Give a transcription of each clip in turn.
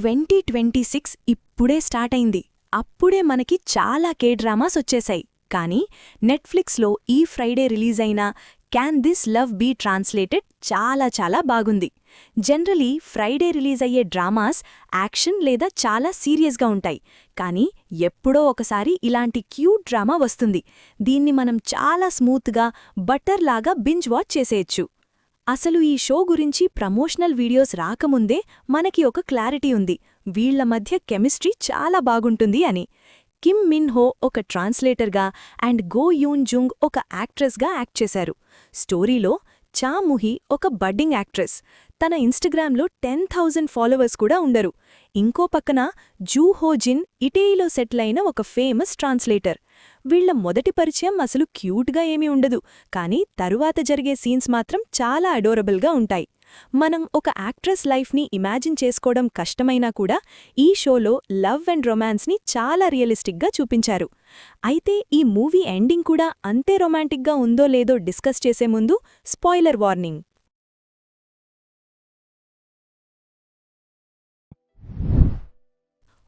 2026 ఇప్పుడే స్టార్ట్ అయింది. అప్పుడే మనకి చాలా డ్రామాస్ వచ్చేశాయి. కానీ నెట్ఫ్లిక్స్లో ఈ ఫ్రైడే రిలీజ్ అయిన can this love be translated చాలా చాలా బాగుంది. జనరలీ ఫ్రైడే రిలీజ్ అయ్యే డ్రామాస్ యాక్షన్ లేదా చాలా సీరియస్గా ఉంటాయి. కానీ ఎప్పుడో ఒకసారి ఇలాంటి క్యూట్ డ్రామా వస్తుంది. దీన్ని మనం చాలా స్మూత్గా బటర్ లాగా బింజ్ వాచ్ చేసేయచ్చు. అసలు ఈ షో గురించి ప్రమోషనల్ వీడియోస్ రాకముందే మనకి ఒక క్లారిటీ ఉంది. వీళ్ల మధ్య కెమిస్ట్రీ చాలా బాగుంటుంది అని. కిమ్ మిన్ హో ఒక ట్రాన్స్లేటర్గా అండ్ గో యూన్ జుంగ్ ఒక యాక్ట్రెస్గా యాక్ట్ చేశారు. స్టోరీలో చా ముహి ఒక బడ్డింగ్ యాక్ట్రెస్. తన ఇన్స్టాగ్రామ్లో 10,000 ఫాలోవర్స్ కూడా ఉండరు. ఇంకో పక్కన జూ హో జిన్ ఇటలీలో సెటిల్ అయిన ఒక ఫేమస్ ట్రాన్స్లేటర్. వీళ్ల మొదటి పరిచయం అసలు క్యూట్గా ఏమీ ఉండదు, కానీ తరువాత జరిగే సీన్స్ మాత్రం చాలా అడోరబుల్గా ఉంటాయి. మనం ఒక యాక్ట్రెస్ లైఫ్ని ఇమాజిన్ చేసుకోవడం కష్టమైనా కూడా ఈ షోలో లవ్ అండ్ రొమాన్స్ని చాలా రియలిస్టిక్గా చూపించారు. అయితే ఈ మూవీ ఎండింగ్ కూడా అంతే రొమాంటిక్గా ఉందో లేదో డిస్కస్ చేసే ముందు spoiler warning.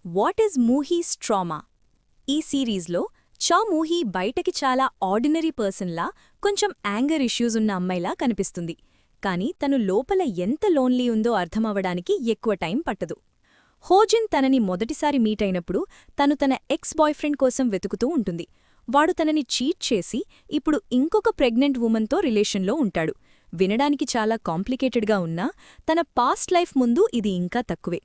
What is Muhee's trauma? ఈ సిరీస్లో చా మూహీ బయటకి చాలా ఆర్డినరీ పర్సన్లా, కొంచెం యాంగర్ ఇష్యూస్ ఉన్న అమ్మాయిలా కనిపిస్తుంది. కానీ తను లోపల ఎంత లోన్లీ ఉందో అర్థమవడానికి ఎక్కువ టైం పట్టదు. హోజిన్ తనని మొదటిసారి మీట్ అయినప్పుడు తను తన ఎక్స్ బాయ్ఫ్రెండ్ కోసం వెతుకుతూ ఉంటుంది. వాడు తనని చీట్ చేసి ఇప్పుడు ఇంకొక ప్రెగ్నెంట్ వుమన్తో రిలేషన్లో ఉంటాడు. వినడానికి చాలా కాంప్లికేటెడ్గా ఉన్నా తన పాస్ట్ లైఫ్ ముందు ఇది ఇంకా తక్కువే.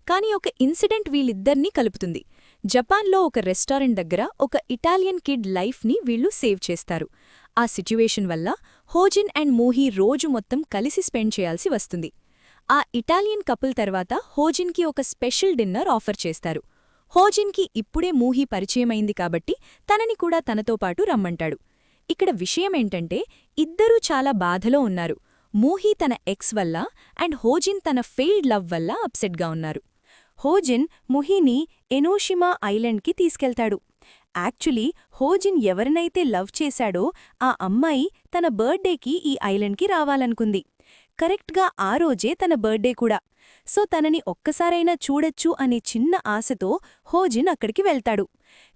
కానీ ఒక ఇన్సిడెంట్ వీళ్ళిద్దరినీ కలుపుతుంది. జపాన్లో ఒక రెస్టారెంట్ దగ్గర ఒక ఇటాలియన్ కిడ్ లైఫ్ని వీళ్లు సేవ్ చేస్తారు. ఆ సిట్యువేషన్ వల్ల హోజిన్ అండ్ మూహీ రోజు మొత్తం కలిసి స్పెండ్ చేయాల్సి వస్తుంది. ఆ ఇటాలియన్ కపుల్ తర్వాత హోజిన్కి ఒక స్పెషల్ డిన్నర్ ఆఫర్ చేస్తారు. హోజిన్కి ఇప్పుడే మూహీ పరిచయమైంది కాబట్టి తనని కూడా తనతో పాటు రమ్మంటాడు. ఇక్కడ విషయమేంటంటే ఇద్దరూ చాలా బాధలో ఉన్నారు. మూహీ తన ఎక్స్ వల్ల అండ్ హోజిన్ తన ఫెయిల్డ్ లవ్ వల్ల అప్సెట్గా ఉన్నారు. హోజిన్ ముహీని ఎనోషిమా ఐలాండ్కి తీసుకెళ్తాడు. యాక్చులీ హోజిన్ ఎవరినైతే లవ్ చేశాడో ఆ అమ్మాయి తన బర్త్డేకి ఈ ఐలాండ్కి రావాలనుకుంది. కరెక్ట్గా ఆ రోజే తన బర్త్డే కూడా. సో తనని ఒక్కసారైనా చూడొచ్చు అనే చిన్న ఆశతో హోజిన్ అక్కడికి వెళ్తాడు.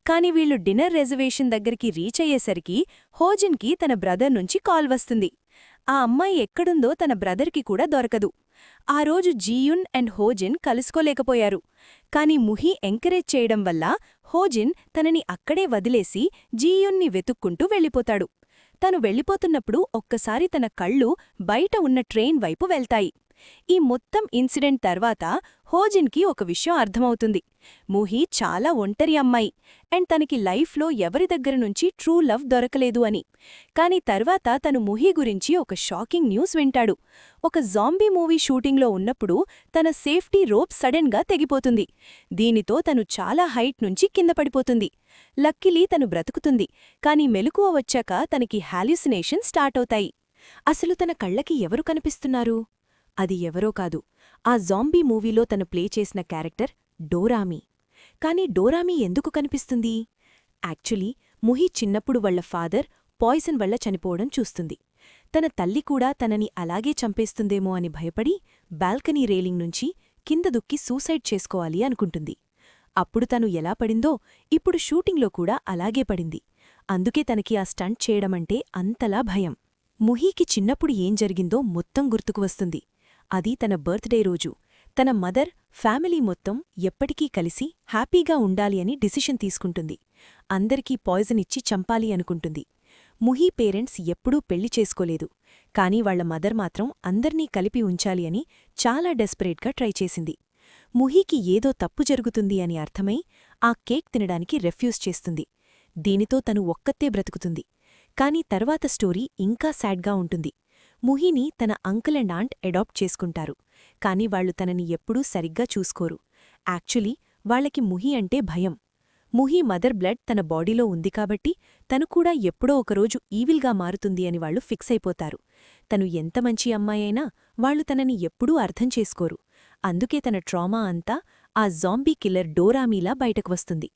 కాని వీళ్లు డిన్నర్ రిజర్వేషన్ దగ్గరికి రీచ్ అయ్యేసరికి హోజిన్కి తన బ్రదర్ నుంచి కాల్ వస్తుంది. ఆ అమ్మాయి ఎక్కడుందో తన బ్రదర్కి కూడా దొరకదు. ఆ రోజు జీయున్ అండ్ హోజిన్ కలుసుకోలేకపోయారు. కాని ముహీ ఎంకరేజ్ చేయడం వల్ల హోజిన్ తనని అక్కడే వదిలేసి జీయున్ని వెతుక్కుంటూ వెళ్ళిపోతాడు. తను వెళ్ళిపోతున్నప్పుడు ఒక్కసారి తన కళ్ళు బయట ఉన్న ట్రైన్ వైపు వెళ్తాయి. ఈ మొత్తం ఇన్సిడెంట్ తర్వాత హోజిన్కి ఒక విషయం అర్థమవుతుంది. ముహీ చాలా ఒంటరి అమ్మాయి అండ్ తనకి లైఫ్లో ఎవరి దగ్గర నుంచి ట్రూ లవ్ దొరకలేదు అని. కాని తర్వాత తను ముహీ గురించి ఒక షాకింగ్ న్యూస్ వింటాడు. ఒక జాంబీ మూవీ షూటింగ్లో ఉన్నప్పుడు తన సేఫ్టీ రోప్ సడన్గా తెగిపోతుంది. దీనితో తను చాలా హైట్ నుంచి కింద పడిపోతుంది. లక్కిలీ తను బ్రతుకుతుంది, కాని మెలకువ వచ్చాక తనకి హాల్యూసినేషన్ స్టార్ట్ అవుతాయి. అసలు తన కళ్ళకి ఎవరు కనిపిస్తున్నారు? అది ఎవరో కాదు, ఆ జాంబీ మూవీలో తను ప్లే చేసిన క్యారెక్టర్ డోరామీ. కాని డోరామీ ఎందుకు కనిపిస్తుంది? యాక్చువల్లీ ముహీ చిన్నప్పుడు వాళ్ల ఫాదర్ పాయిజన్ వల్ల చనిపోవడం చూస్తుంది. తన తల్లి కూడా తనని అలాగే చంపేస్తుందేమో అని భయపడి బాల్కనీ రేలింగ్ నుంచి కింద దుక్కి సూసైడ్ చేసుకోవాలి అనుకుంటుంది. అప్పుడు తను ఎలా పడిందో ఇప్పుడు షూటింగ్లో కూడా అలాగే పడింది. అందుకే తనకి ఆ స్టంట్ చేయడమంటే అంతలా భయం. ముహీకి చిన్నప్పుడు ఏం జరిగిందో మొత్తం గుర్తుకు వస్తుంది. అది తన బర్త్డే రోజు. తన మదర్, ఫ్యామిలీ మొత్తం ఎప్పటికీ కలిసి హ్యాపీగా ఉండాలి అని డిసిషన్ తీసుకుంటుంది. అందరికీ పాయిజన్ ఇచ్చి చంపాలి అనుకుంటుంది. ముహీ పేరెంట్స్ ఎప్పుడూ పెళ్లి చేసుకోలేదు, కానీ వాళ్ల మదర్ మాత్రం అందర్నీ కలిపి ఉంచాలి అని చాలా డెస్పరేట్గా ట్రై చేసింది. ముహీకి ఏదో తప్పు జరుగుతుంది అని అర్థమై ఆ కేక్ తినడానికి రెఫ్యూజ్ చేస్తుంది. దీనితో తను ఒక్కతే బ్రతుకుతుంది. కాని తర్వాత స్టోరీ ఇంకా సాడ్గా ఉంటుంది. ముహీని తన అంకుల్ అండ్ ఆంట్ అడాప్ట్ చేసుకుంటారు. కాని వాళ్లు తనని ఎప్పుడూ సరిగ్గా చూసుకోరు. యాక్చువల్లీ వాళ్లకి ముహీ అంటే భయం. ముహీ మదర్ బ్లడ్ తన బాడీలో ఉంది కాబట్టి తను కూడా ఎప్పుడో ఒకరోజు ఈవిల్గా మారుతుంది అని వాళ్లు ఫిక్స్ అయిపోతారు. తను ఎంత మంచి అమ్మాయైనా వాళ్లు తనని ఎప్పుడూ అర్థం చేసుకోరు. అందుకే తన ట్రామా అంతా ఆ జాంబీ కిల్లర్ డోరామీలా బయటకు వస్తుంది.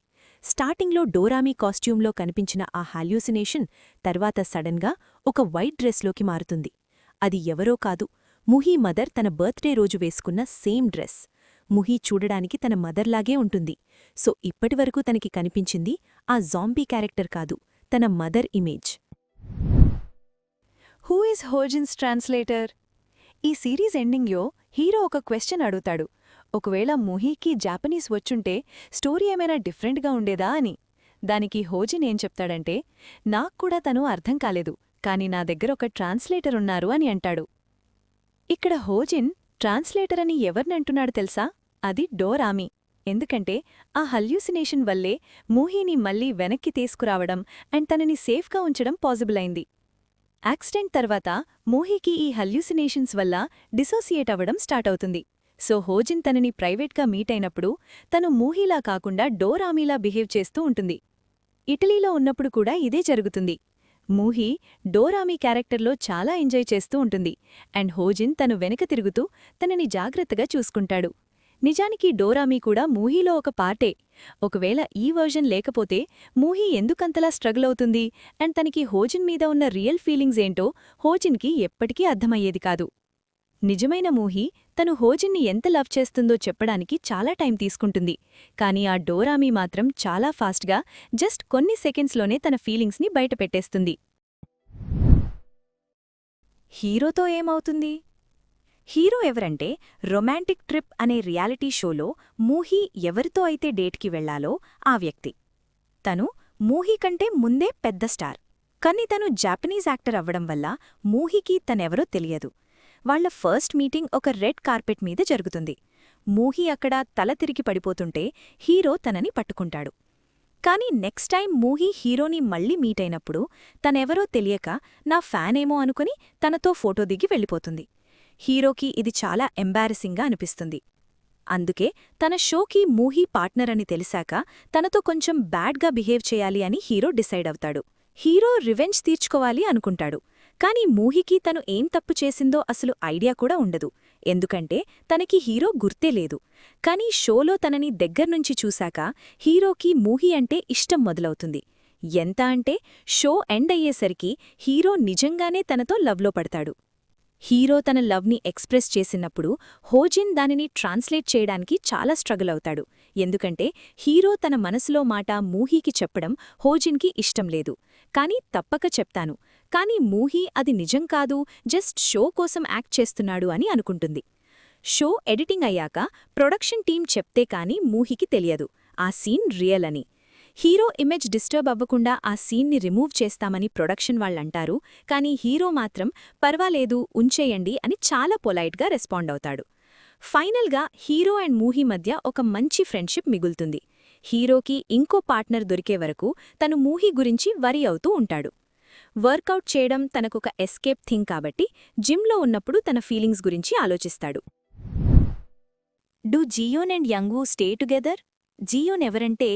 స్టార్టింగ్లో డోరామీ కాస్ట్యూమ్లో కనిపించిన ఆ హాల్యూసినేషన్ తర్వాత సడన్గా ఒక వైట్ డ్రెస్లోకి మారుతుంది. అది ఎవరో కాదు, ముహీ మదర్ తన బర్త్డే రోజు వేసుకున్న సేమ్ డ్రెస్. ముహి చూడడానికి తన మదర్లాగే ఉంటుంది. సో ఇప్పటివరకు తనకి కనిపించింది ఆ జాంబీ క్యారెక్టర్ కాదు, తన mother image. Who is Hojin's translator? ఈ సిరీస్ ఎండింగ్లో హీరో ఒక క్వెశ్చన్ అడుగుతాడు, ఒకవేళ ముహీకి జాపనీస్ వచ్చుంటే స్టోరీ ఏమైనా డిఫరెంట్గా ఉండేదా అని. దానికి హోజిన్ ఏం చెప్తాడంటే, నాక్కూడా తను అర్థం కాలేదు, కాని నా దగ్గర ఒక ట్రాన్స్లేటర్ ఉన్నారు అని అంటాడు. ఇక్కడ హోజిన్ ట్రాన్స్లేటర్ అని ఎవరినంటున్నాడు తెలుసా? అది డోరామి. ఎందుకంటే ఆ హల్యూసినేషన్ వల్లే మూహీని మళ్లీ వెనక్కి తీసుకురావడం అండ్ తనని సేఫ్గా ఉంచడం పాజిబుల్ అయింది. యాక్సిడెంట్ తర్వాత మూహీకి ఈ హల్యూసినేషన్స్ వల్ల డిసోసియేట్ అవ్వడం స్టార్ట్ అవుతుంది. సో హోజిన్ తనని ప్రైవేట్గా మీట్ అయినప్పుడు తను మూహీలా కాకుండా డోరామీలా బిహేవ్ చేస్తూ ఉంటుంది. ఇటలీలో ఉన్నప్పుడు కూడా ఇదే జరుగుతుంది. మూహీ డోరామీ క్యారెక్టర్లో చాలా ఎంజాయ్ చేస్తూ ఉంటుంది అండ్ హోజిన్ తను వెనక తిరుగుతూ తనని జాగ్రత్తగా చూసుకుంటాడు. నిజానికి డోరామీ కూడా మూహీలో ఒక పార్టే. ఒకవేళ ఈ వర్జన్ లేకపోతే మూహీ ఎందుకంతలా స్ట్రగుల్ అవుతుంది అండ్ తనకి హోజిన్ మీద ఉన్న రియల్ ఫీలింగ్స్ ఏంటో హోజిన్కి ఎప్పటికీ అర్థమయ్యేది కాదు. నిజమైన మూహీ తను హోజిన్ని ఎంత లవ్ చేస్తుందో చెప్పడానికి చాలా టైం తీసుకుంటుంది, కానీ ఆ డోరామీ మాత్రం చాలా ఫాస్ట్గా జస్ట్ కొన్ని సెకండ్స్లోనే తన ఫీలింగ్స్ని బయటపెట్టేస్తుంది. హీరోతో ఏమవుతుంది? హీరో ఎవరంటే, రొమాంటిక్ ట్రిప్ అనే రియాలిటీ షోలో మూహీ ఎవరితో అయితే డేట్కి వెళ్లాలో ఆ వ్యక్తి. తను మూహీ కంటే ముందే పెద్ద స్టార్, కానీ తను జాపనీస్ యాక్టర్ అవ్వడం వల్ల మూహీకి తనెవరో తెలియదు. వాళ్ల ఫస్ట్ మీటింగ్ ఒక రెడ్ కార్పెట్ మీద జరుగుతుంది. మూహీ అక్కడ తల తిరిగి పడిపోతుంటే హీరో తనని పట్టుకుంటాడు. కానీ నెక్స్ట్ టైం మూహీ హీరోని మళ్లీ మీట్ అయినప్పుడు తనెవరో తెలియక నా ఫ్యానేమో అనుకుని తనతో ఫోటో దిగి వెళ్ళిపోతుంది. హీరోకి ఇది చాలా ఎంబారసింగ్గా అనిపిస్తుంది. అందుకే తన షోకి మూహీ పార్ట్నర్ అని తెలిసాక తనతో కొంచెం బ్యాడ్గా బిహేవ్ చేయాలి అని హీరో డిసైడ్ అవుతాడు. హీరో రివెంజ్ తీర్చుకోవాలి అనుకుంటాడు, కానీ మూహీకి తను ఏం తప్పు చేసిందో అసలు ఐడియా కూడా ఉండదు. ఎందుకంటే తనకి హీరో గుర్తే లేదు. కానీ షోలో తనని దగ్గర్నుంచి చూశాక హీరోకి మూహీ అంటే ఇష్టం మొదలవుతుంది. ఎంత అంటే షో ఎండ్ అయ్యేసరికి హీరో నిజంగానే తనతో లవ్లో పడతాడు. హీరో తన లవ్ని ఎక్స్ప్రెస్ చేసినప్పుడు హోజిన్ దానిని ట్రాన్స్లేట్ చేయడానికి చాలా స్ట్రగుల్ అవుతాడు. ఎందుకంటే హీరో తన మనసులో మాట మూహీకి చెప్పడం హోజిన్కి ఇష్టం లేదు. కానీ తప్పక చెప్తాను, కానీ మూహీ అది నిజం కాదు, జస్ట్ షో కోసం యాక్ట్ చేస్తున్నాడు అని అనుకుంటుంది. షో ఎడిటింగ్ అయ్యాక ప్రొడక్షన్ టీం చెప్తే కానీ మూహీకి తెలియదు ఆ సీన్ రియల్ అని. హీరో ఇమేజ్ డిస్టర్బ్ అవ్వకుండా ఆ సీన్ని రిమూవ్ చేస్తామని ప్రొడక్షన్ వాళ్ళంటారు, కానీ హీరో మాత్రం పర్వాలేదు ఉంచేయండి అని చాలా పొలైట్గా రెస్పాండ్ అవుతాడు. ఫైనల్గా హీరో అండ్ మూహీ మధ్య ఒక మంచి ఫ్రెండ్షిప్ మిగులుతుంది. హీరోకి ఇంకో పార్ట్నర్ దొరికే వరకు తను మూహీ గురించి వరీ అవుతూ ఉంటాడు. వర్కౌట్ చేయడం తనకొక ఎస్కేప్ థింగ్ కాబట్టి జిమ్లో ఉన్నప్పుడు తన ఫీలింగ్స్ గురించి ఆలోచిస్తాడు. Do Jiyeon and Youngwoo stay together? Jiyeon ఎవరంటే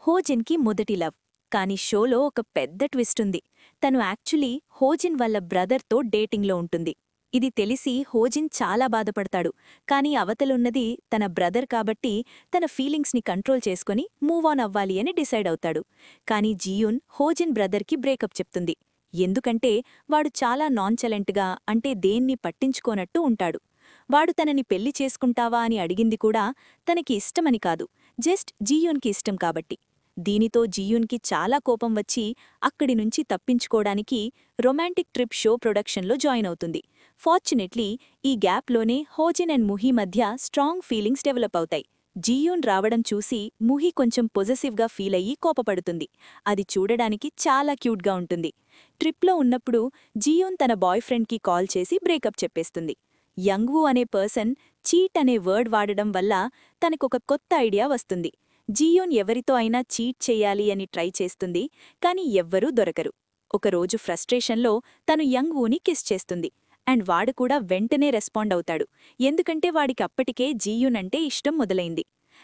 హోజిన్కి మొదటి లవ్, కానీ షోలో ఒక పెద్ద ట్విస్ట్ ఉంది. తను యాక్చువల్లీ హోజిన్ వాళ్ళ బ్రదర్తో డేటింగ్లో ఉంటుంది. ఇది తెలిసి హోజిన్ చాలా బాధపడతాడు, కానీ అవతలున్నది తన బ్రదర్ కాబట్టి తన ఫీలింగ్స్ని కంట్రోల్ చేసుకుని మూవ్ ఆన్ అవ్వాలి అని డిసైడ్ అవుతాడు. కానీ జియూన్ హోజిన్ బ్రదర్కి బ్రేకప్ చెప్తుంది. ఎందుకంటే వాడు చాలా నాన్చెలెంట్గా, అంటే దేన్ని పట్టించుకోనట్టు ఉంటాడు. వాడు తనని పెళ్లి చేసుకుంటావా అని అడిగింది కూడా తనకి ఇష్టమని కాదు, జస్ట్ జియూన్కి ఇష్టం కాబట్టి. దీనితో జియూన్కి చాలా కోపం వచ్చి అక్కడి నుంచి తప్పించుకోవడానికి రొమాంటిక్ ట్రిప్ షో ప్రొడక్షన్లో జాయిన్ అవుతుంది. ఫార్చునేట్లీ ఈ గ్యాప్లోనే హోజిన్ అండ్ ముహీ మధ్య స్ట్రాంగ్ ఫీలింగ్స్ డెవలప్ అవుతాయి. జియూన్ రావడం చూసి ముహీ కొంచెం పొజెసివ్గా ఫీల్ అయ్యి కోపపడుతుంది. అది చూడడానికి చాలా క్యూట్గా ఉంటుంది. ట్రిప్లో ఉన్నప్పుడు జియూన్ తన బాయ్ఫ్రెండ్కి కాల్ చేసి బ్రేకప్ చెప్పేస్తుంది. యంగ్వూ అనే పర్సన్ చీట్ అనే వర్డ్ వాడడం వల్ల తనకొక కొత్త ఐడియా వస్తుంది. జియోన్ ఎవరితో అయినా చీట్ చెయ్యాలి అని ట్రై చేస్తుంది, కానీ ఎవ్వరూ దొరకరు. ఒకరోజు ఫ్రస్ట్రేషన్లో తను యంగ్వూని కిస్ చేస్తుంది అండ్ వాడు కూడా వెంటనే రెస్పాండ్ అవుతాడు, ఎందుకంటే వాడికి అప్పటికే జియూన్ అంటే ఇష్టం మొదలైంది.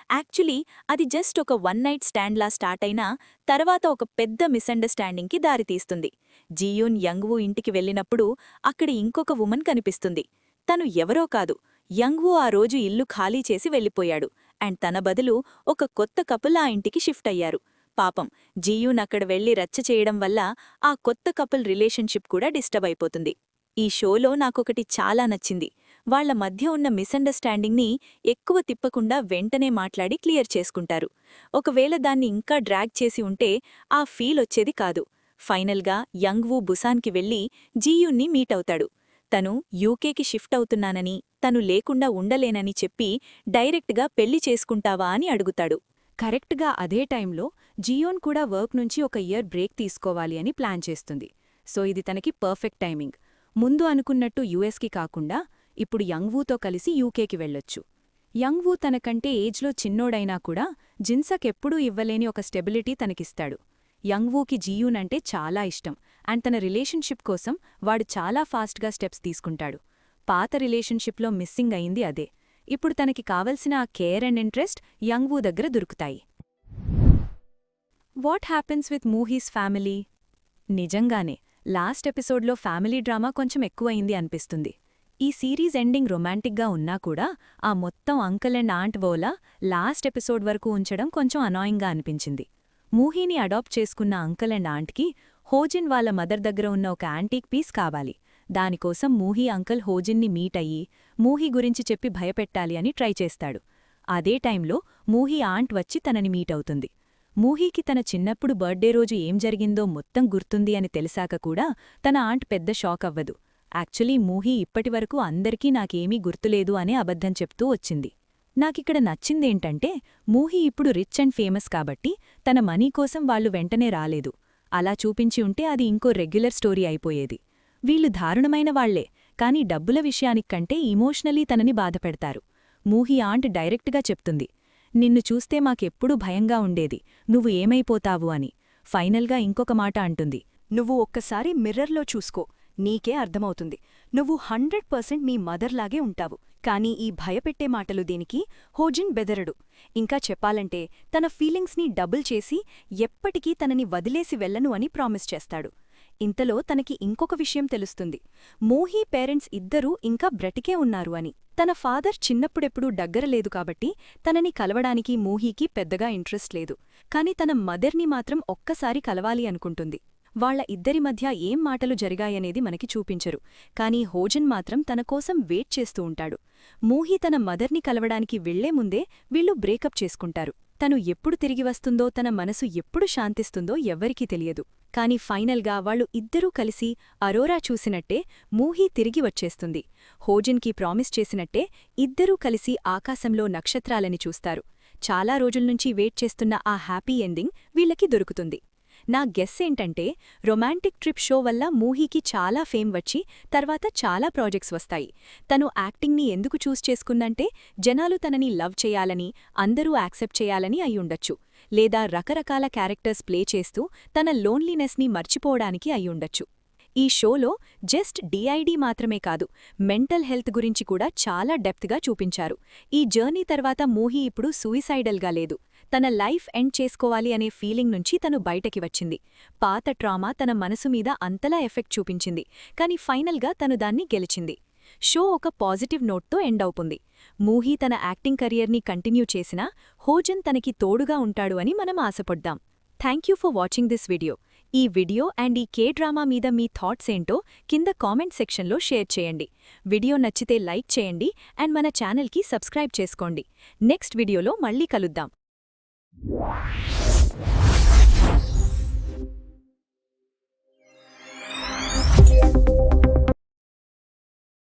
యాక్చువల్లీ అది జస్ట్ ఒక వన్ నైట్ స్టాండ్లా స్టార్ట్ అయినా తర్వాత ఒక పెద్ద మిస్అండర్స్టాండింగ్కి దారితీస్తుంది. జియూన్ యంగ్వూ ఇంటికి వెళ్ళినప్పుడు అక్కడ ఇంకొక వుమన్ కనిపిస్తుంది. తను ఎవరో కాదు, యంగ్వూ ఆ రోజు ఇల్లు ఖాళీ చేసి వెళ్ళిపోయాడు అండ్ తన బదులు ఒక కొత్త కపుల్ ఆ ఇంటికి షిఫ్ట్ అయ్యారు. పాపం జియూన్ అక్కడ వెళ్లి రచ్చ చేయడం వల్ల ఆ కొత్త కపుల్ రిలేషన్షిప్ కూడా డిస్టర్బ్ అయిపోతుంది. ఈ షోలో నాకొకటి చాలా నచ్చింది. వాళ్ల మధ్య ఉన్న మిస్అండర్స్టాండింగ్ని ఎక్కువ తిప్పకుండా వెంటనే మాట్లాడి క్లియర్ చేసుకుంటారు. ఒకవేళ దాన్ని ఇంకా డ్రాగ్ చేసి ఉంటే ఆ ఫీల్ వచ్చేది కాదు. ఫైనల్గా యంగ్వూ బుసాన్కి వెళ్లి జీయున్ని మీట్ అవుతాడు. తను యూకేకి షిఫ్ట్ అవుతున్నానని, తను లేకుండా ఉండలేనని చెప్పి డైరెక్ట్గా పెళ్లి చేసుకుంటావా అని అడుగుతాడు. కరెక్ట్గా అదే టైంలో జియోన్ కూడా వర్క్ నుంచి ఒక ఇయర్ బ్రేక్ తీసుకోవాలి అని ప్లాన్ చేస్తుంది. సో ఇది తనకి పర్ఫెక్ట్ టైమింగ్. ముందు అనుకున్నట్టు యుఎస్కి కాకుండా ఇప్పుడు యంగ్వూతో కలిసి యూకేకి వెళ్ళొచ్చు. యంగ్వూ తనకంటే ఏజ్లో చిన్నోడైనా కూడా జిన్సక్ ఎప్పుడూ ఇవ్వలేని ఒక స్టెబిలిటీ తనకిస్తాడు. యంగ్వూకి జియూన్ అంటే చాలా ఇష్టం అండ్ తన రిలేషన్షిప్ కోసం వాడు చాలా ఫాస్ట్గా స్టెప్స్ తీసుకుంటాడు. పాత రిలేషన్షిప్లో మిస్సింగ్ అయింది అదే. ఇప్పుడు తనకి కావలసిన ఆ కేర్ అండ్ ఇంట్రెస్ట్ యంగ్వూ దగ్గర దొరుకుతాయి. What happens with Muhee's family? నిజంగానే లాస్ట్ ఎపిసోడ్లో ఫ్యామిలీ డ్రామా కొంచెం ఎక్కువైంది అనిపిస్తుంది. ఈ సిరీస్ ఎండింగ్ రొమాంటిక్గా ఉన్నా కూడా ఆ మొత్తం అంకల్ అండ్ ఆంట్ వోలా లాస్ట్ ఎపిసోడ్ వరకు ఉంచడం కొంచెం అనాయింగ్గా అనిపించింది. మూహీని అడాప్ట్ చేసుకున్న అంకల్ అండ్ ఆంట్కి హోజిన్ వాళ్ళ మదర్ దగ్గర ఉన్న ఒక యాంటీక్ పీస్ కావాలి. దానికోసం మూహీ అంకల్ హోజిన్ని మీట్ అయ్యి మూహీ గురించి చెప్పి భయపెట్టాలి అని ట్రై చేస్తాడు. అదే టైంలో మూహీ ఆంట్ వచ్చి తనని మీట్ అవుతుంది. మూహీకి తన చిన్నప్పుడు బర్త్డే రోజు ఏం జరిగిందో మొత్తం గుర్తుంది అని తెలిసాక కూడా తన ఆంట్ పెద్ద షాక్ అవ్వదు. యాక్చువల్లీ మూహీ ఇప్పటివరకు అందరికీ నాకేమీ గుర్తులేదు అనే అబద్ధం చెప్తూ వచ్చింది. నాకిక్కడ నచ్చిందేంటంటే మూహీ ఇప్పుడు రిచ్ అండ్ ఫేమస్ కాబట్టి తన మనీ కోసం వాళ్లు వెంటనే రాలేదు. అలా చూపించి ఉంటే అది ఇంకో రెగ్యులర్ స్టోరీ అయిపోయేది. వీళ్లు దారుణమైన వాళ్లే, కానీ డబ్బుల విషయానికంటే ఇమోషనలీ తనని బాధపెడతారు. మూహీ ఆంట్ డైరెక్ట్గా చెప్తుంది, నిన్ను చూస్తే మాకెప్పుడూ భయంగా ఉండేది, నువ్వు ఏమైపోతావు అని. ఫైనల్గా ఇంకొక మాట అంటుంది, నువ్వు ఒక్కసారి మిర్రర్లో చూసుకో, నీకే అర్థమవుతుంది. నువ్వు 100% మీ మదర్లాగే ఉంటావు. కానీ ఈ భయపెట్టే మాటలు దేనికి? హోజిన్ బెదరడు. ఇంకా చెప్పాలంటే తన ఫీలింగ్స్ని డబుల్ చేసి ఎప్పటికీ తనని వదిలేసి వెళ్లను అని ప్రామిస్ చేస్తాడు. ఇంతలో తనకి ఇంకొక విషయం తెలుస్తుంది. మూహీ పేరెంట్స్ ఇద్దరూ ఇంకా బ్రతికే ఉన్నారు అని. తన ఫాదర్ చిన్నప్పుడెప్పుడూ దగ్గరలేదు కాబట్టి తనని కలవడానికి మూహీకి పెద్దగా ఇంట్రెస్ట్ లేదు. కాని తన మదర్ని మాత్రం ఒక్కసారి కలవాలి అనుకుంటుంది. వాళ్ల ఇద్దరి మధ్య ఏం మాటలు జరిగాయనేది మనకి చూపించరు, కానీ హోజన్ మాత్రం తన కోసం వెయిట్ చేస్తూ ఉంటాడు. మూహీ తన మదర్ని కలవడానికి వెళ్లే ముందే వీళ్లు బ్రేకప్ చేసుకుంటారు. తను ఎప్పుడు తిరిగి వస్తుందో, తన మనసు ఎప్పుడు శాంతిస్తుందో ఎవ్వరికీ తెలియదు. కాని ఫైనల్గా వాళ్లు ఇద్దరూ కలిసి అరోరా చూసినట్టే మూహీ తిరిగి వచ్చేస్తుంది. హోజన్కి ప్రామిస్ చేసినట్టే ఇద్దరూ కలిసి ఆకాశంలో నక్షత్రాలని చూస్తారు. చాలా రోజుల్నుంచి వెయిట్ చేస్తున్న ఆ హ్యాపీ ఎండింగ్ వీళ్లకి దొరుకుతుంది. నా గెస్ ఏంటంటే రొమాంటిక్ ట్రిప్ షో వల్ల మూహీకి చాలా ఫేమ్ వచ్చి తర్వాత చాలా ప్రాజెక్ట్స్ వస్తాయి. తను యాక్టింగ్ని ఎందుకు చూస్ చేసుకుందంటే జనాలు తనని లవ్ చేయాలని, అందరూ యాక్సెప్ట్ చేయాలని అయ్యుండొచ్చు. లేదా రకరకాల క్యారెక్టర్స్ ప్లే చేస్తూ తన లోన్లీనెస్ని మర్చిపోవడానికి అయ్యుండొచ్చు. ఈ షోలో జస్ట్ డిఐడి మాత్రమే కాదు, మెంటల్ హెల్త్ గురించి కూడా చాలా డెప్త్గా చూపించారు. ఈ జర్నీ తర్వాత మూహీ ఇప్పుడు సూయిసైడల్గా లేదు. తన లైఫ్ ఎండ్ చేసుకోవాలి అనే ఫీలింగ్ నుంచి తను బయటకి వచ్చింది. పాత ట్రామా తన మనసు మీద అంతలా ఎఫెక్ట్ చూపించింది, కానీ ఫైనల్గా తను దాన్ని గెలిచింది. షో ఒక పాజిటివ్ నోట్తో ఎండ్ అవుతుంది. మూహీ తన యాక్టింగ్ కెరియర్ని కంటిన్యూ చేసినా హోజన్ తనకి తోడుగా ఉంటాడు అని మనం ఆశపడ్డాం. Thank for watching this video. ఈ వీడియో అండ్ ఈ కే-డ్రామా మీద మీ థాట్స్ ఏంటో కింద కామెంట్ సెక్షన్లో షేర్ చేయండి. వీడియో నచ్చితే లైక్ చేయండి అండ్ మన ఛానల్కి సబ్స్క్రైబ్ చేసుకోండి. నెక్స్ట్ వీడియోలో మళ్ళీ కలుద్దాం.